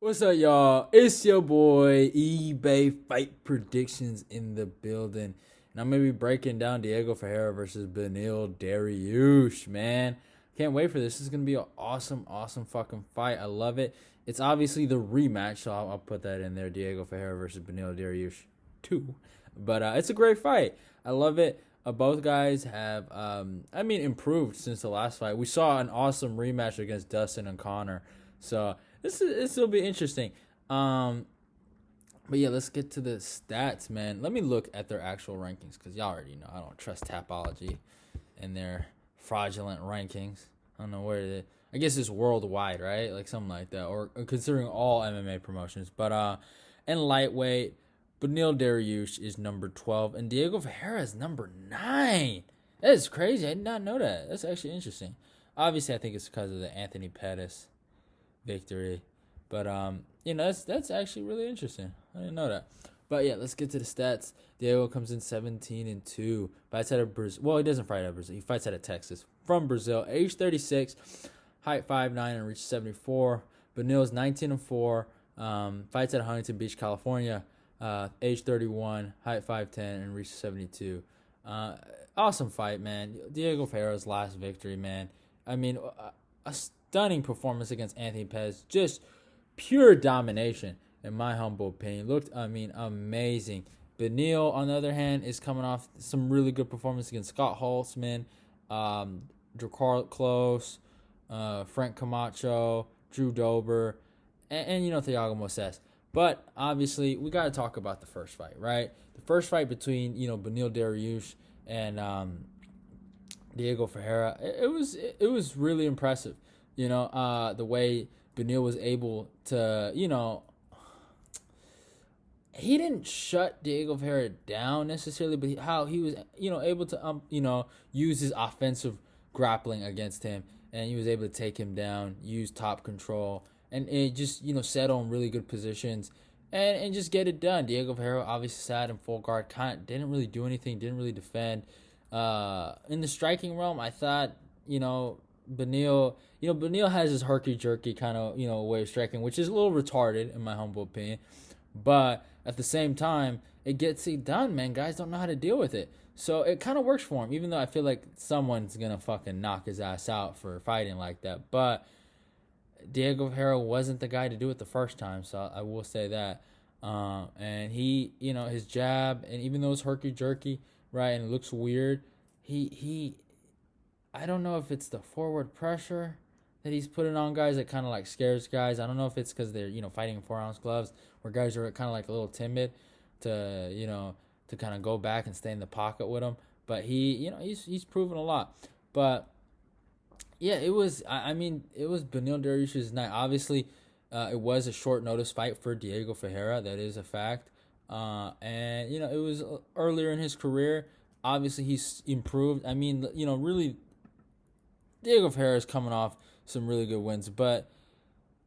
What's up, y'all? It's your boy eBay Fight Predictions in the building, and I'm gonna be breaking down Diego Ferreira versus Beneil Dariush. Man, can't wait for this. This is gonna be an awesome, awesome fucking fight. I love it. It's obviously the rematch, so I'll put that in there. Diego Ferreira versus Beneil Dariush 2, but it's a great fight. I love it. Both guys have, improved since the last fight. We saw an awesome rematch against Dustin and Connor, so this will be interesting. But yeah, let's get to the stats, man. Let me look at their actual rankings because y'all already know I don't trust Tapology and their fraudulent rankings. I don't know where it is. I guess it's worldwide, right? Like something like that, or considering all MMA promotions. But in lightweight, Beneil Dariush is number 12, and Diego Ferreira is number 9. That is crazy. I did not know that. That's actually interesting. Obviously, I think it's because of the Anthony Pettis victory. But that's actually really interesting. I didn't know that. But yeah, let's get to the stats. Diego comes in 17-2. Fights out of Brazil. Well, he doesn't fight out of Brazil. He fights out of Texas. From Brazil, age 36, height 5'9", and reach 74. Benil's 19-4. Fights out of Huntington Beach, California. Age 31, height 5'10", and reach 72. Awesome fight, man. Diego Ferreira's last victory, man. I mean, a stunning performance against Anthony Pettis. Just pure domination, in my humble opinion. Looked, amazing. Beneil, on the other hand, is coming off some really good performance against Scott Holtzman, Dracar Close, Frank Camacho, Drew Dober, and Thiago Moses. But obviously, we got to talk about the first fight, right? The first fight between Beneil Dariush and Diego Ferreira. It was really impressive. The way Beneil was able to, he didn't shut Diego Ferreira down necessarily, but how he was, able to, use his offensive grappling against him, and he was able to take him down, use top control, and it just, settle in really good positions, and just get it done. Diego Ferreira obviously sat in full guard, didn't really do anything, didn't really defend. In the striking realm, I thought, Beneil, Beneil has his herky jerky kind of, way of striking, which is a little retarded in my humble opinion. But at the same time, it gets it done, man. Guys don't know how to deal with it. So it kind of works for him, even though I feel like someone's going to fucking knock his ass out for fighting like that. But Diego Ferreira wasn't the guy to do it the first time, so I will say that. And he, his jab, and even though it's herky jerky, right, and it looks weird, he I don't know if it's the forward pressure that he's putting on guys that kind of like scares guys. I don't know if it's because they're fighting in 4-ounce gloves where guys are kind of like a little timid to to kind of go back and stay in the pocket with him. But he's proven a lot. But yeah, it was it was Beneil Dariush's night. Obviously, it was a short notice fight for Diego Ferreira. That is a fact. And it was earlier in his career. Obviously, he's improved. I mean, really, Diego Ferreira is coming off some really good wins, but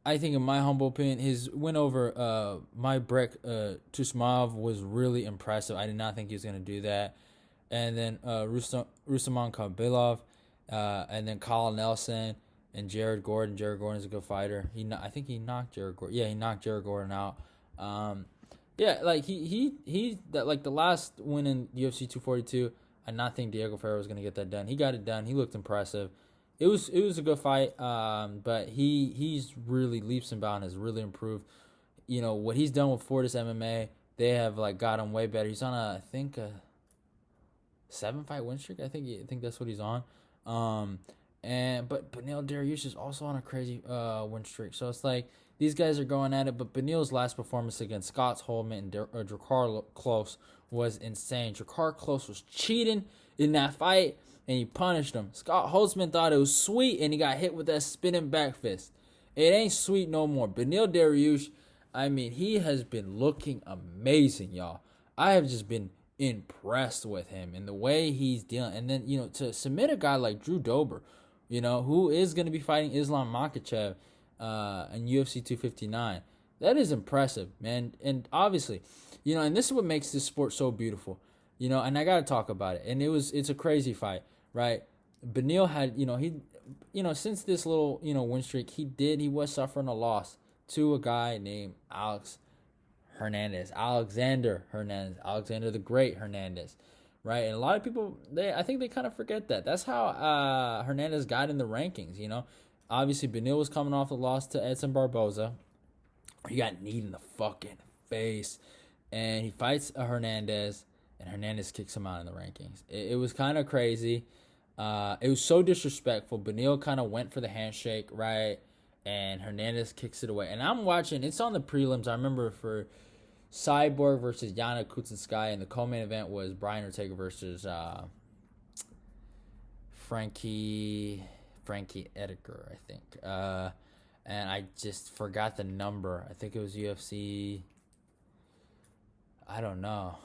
I think, in my humble opinion, his win over my Brick Tusmav was really impressive. I did not think he was going to do that. And then Rustaman Khabilov, and then Colin Nelson and Jared Gordon. Jared Gordon's a good fighter. I think he knocked Jared Gordon. Yeah, he knocked Jared Gordon out. Yeah, like he that like the last win in UFC 242. I not think Diego Ferreira was gonna get that done. He got it done. He looked impressive. It was a good fight. But he's really leaps and bounds, has really improved. What he's done with Fortis MMA, they have like got him way better. He's on I think a 7-fight win streak. I think that's what he's on. But Beneil Dariush is also on a crazy win streak. So it's like these guys are going at it. But Beneil's last performance against Scott Holman and Dracar Close was insane. Dracar Close was cheating in that fight, and he punished him. Scott Holtzman thought it was sweet, and he got hit with that spinning back fist. It ain't sweet no more. Beneil Dariush, he has been looking amazing, y'all. I have just been impressed with him and the way he's dealing. And then, to submit a guy like Drew Dober, who is going to be fighting Islam Makhachev in UFC 259. That is impressive, man. And obviously, and this is what makes this sport so beautiful, and I got to talk about it. And it's a crazy fight, right? Beneil had, since this little, win streak, he was suffering a loss to a guy named Alexander Hernandez, Alexander the Great Hernandez, right? And a lot of people, I think they kind of forget that. That's how Hernandez got in the rankings. Obviously Beneil was coming off the loss to Edson Barboza. He got kneed in the fucking face, and he fights a Hernandez, and Hernandez kicks him out in the rankings. It was kind of crazy. It was so disrespectful. Beneil kind of went for the handshake, right? And Hernandez kicks it away. And I'm watching. It's on the prelims. I remember for Cyborg versus Yana Kutsinskaya, and the co-main event was Brian Ortega versus Frankie Edgar, I think. And I just forgot the number. I think it was UFC. I don't know.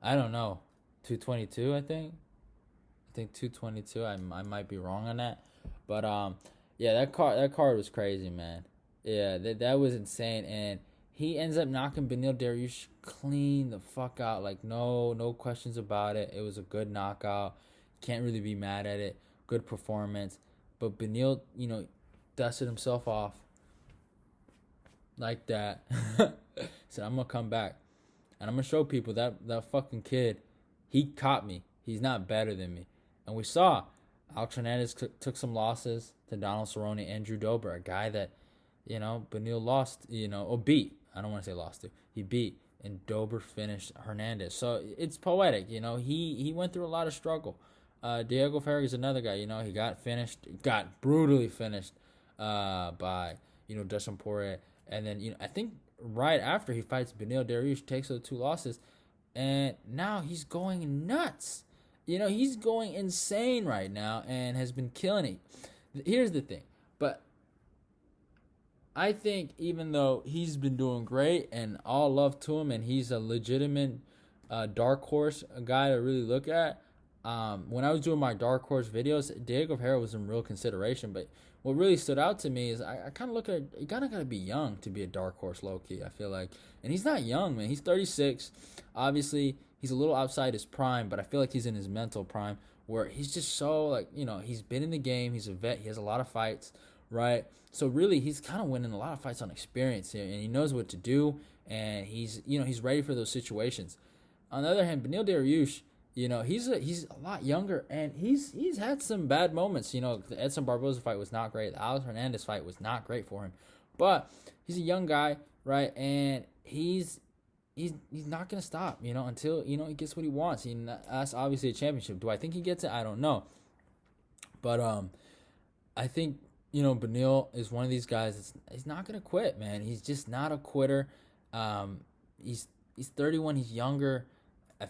222, I think. 222. I might be wrong on that, but yeah, that card was crazy, man. Yeah, that was insane, and he ends up knocking Beneil Dariush clean the fuck out. Like no questions about it. It was a good knockout. Can't really be mad at it. Good performance, but Beneil, dusted himself off like that. Said, I'm gonna come back, and I'm gonna show people that fucking kid, he caught me. He's not better than me. And we saw Alex Hernandez took some losses to Donald Cerrone and Drew Dober, a guy that, Beneil lost, or beat. I don't want to say lost to. He beat, and Dober finished Hernandez. So it's poetic, He went through a lot of struggle. Diego Ferreira is another guy, he got brutally finished by, Dustin Poirier. And then, I think right after he fights Beneil Dariush, takes those 2 losses, and now he's going nuts. He's going insane right now and has been killing it. Here's the thing. But I think even though he's been doing great and all love to him, and he's a legitimate dark horse, a guy to really look at, when I was doing my dark horse videos, Diego Ferreira was in real consideration. But what really stood out to me is I kind of look at, you kind of got to be young to be a dark horse low-key, I feel like. And he's not young, man. He's 36. Obviously, he's a little outside his prime, but I feel like he's in his mental prime, where he's just so, he's been in the game. He's a vet. He has a lot of fights, right? So really, he's kind of winning a lot of fights on experience here, and he knows what to do, and he's ready for those situations. On the other hand, Beneil Dariush, he's a lot younger, and he's had some bad moments. The Edson Barboza fight was not great. The Alex Hernandez fight was not great for him, but he's a young guy, right? And he's not gonna stop, until he gets what he wants. That's obviously a championship. Do I think he gets it? I don't know, but I think Beneil is one of these guys he's not gonna quit, man. He's just not a quitter. He's 31. He's younger. I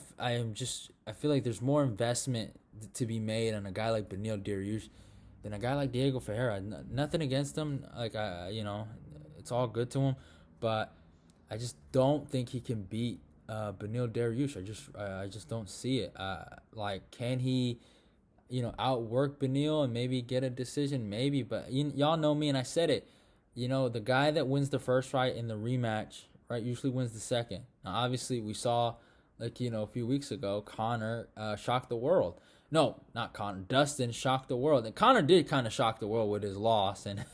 feel like there's more investment to be made on a guy like Beneil Dariush than a guy like Diego Ferreira. Nothing against him, it's all good to him, but I just don't think he can beat Beneil Dariush. I just don't see it. Can he, outwork Beneil and maybe get a decision? Maybe, but y'all know me, and I said it. The guy that wins the first fight in the rematch, right, usually wins the second. Now, obviously, we saw, a few weeks ago, Conor shocked the world. No, not Conor. Dustin shocked the world, and Conor did kind of shock the world with his loss, and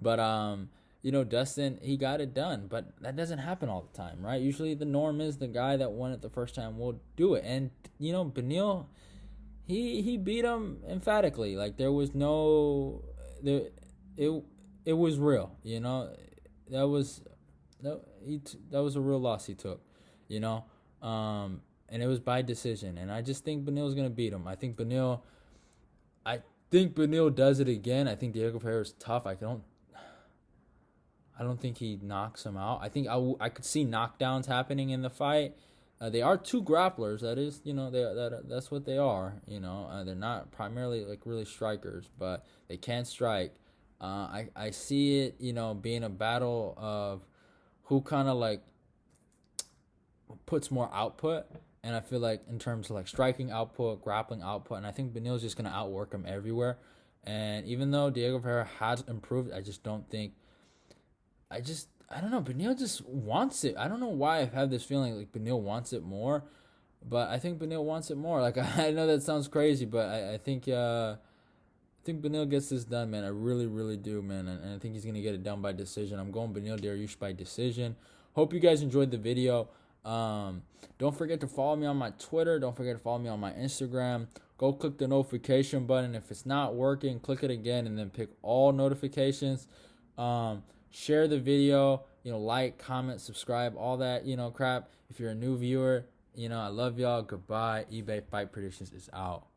but Dustin, he got it done, but that doesn't happen all the time, right? Usually the norm is the guy that won it the first time will do it. And, Beneil, he beat him emphatically. There was it was real, that was a real loss he took, and it was by decision. And I just think Beneil's going to beat him. I think Beneil does it again. I think Diego Ferreira is tough. I don't think he knocks him out. I think I could see knockdowns happening in the fight. They are 2 grapplers. That is, that's what they are. They're not primarily really strikers, but they can strike. I see it, being a battle of who kind of puts more output. And I feel like in terms of striking output, grappling output, and I think Beneil's just gonna outwork him everywhere. And even though Diego Ferreira has improved, I just don't think. I don't know. Beneil just wants it. I don't know why I have this feeling Beneil wants it more, but I think Beneil wants it more. I know that sounds crazy, but I think I think Beneil gets this done, man. I really, really do, man. And I think he's gonna get it done by decision. I'm going Beneil Dariush by decision. Hope you guys enjoyed the video. Don't forget to follow me on my Twitter. Don't forget to follow me on my Instagram. Go click the notification button. If it's not working, click it again and then pick all notifications. Share the video. Like, comment, subscribe, all that, crap. If you're a new viewer, I love y'all. Goodbye. eBay Fight Predictions is out.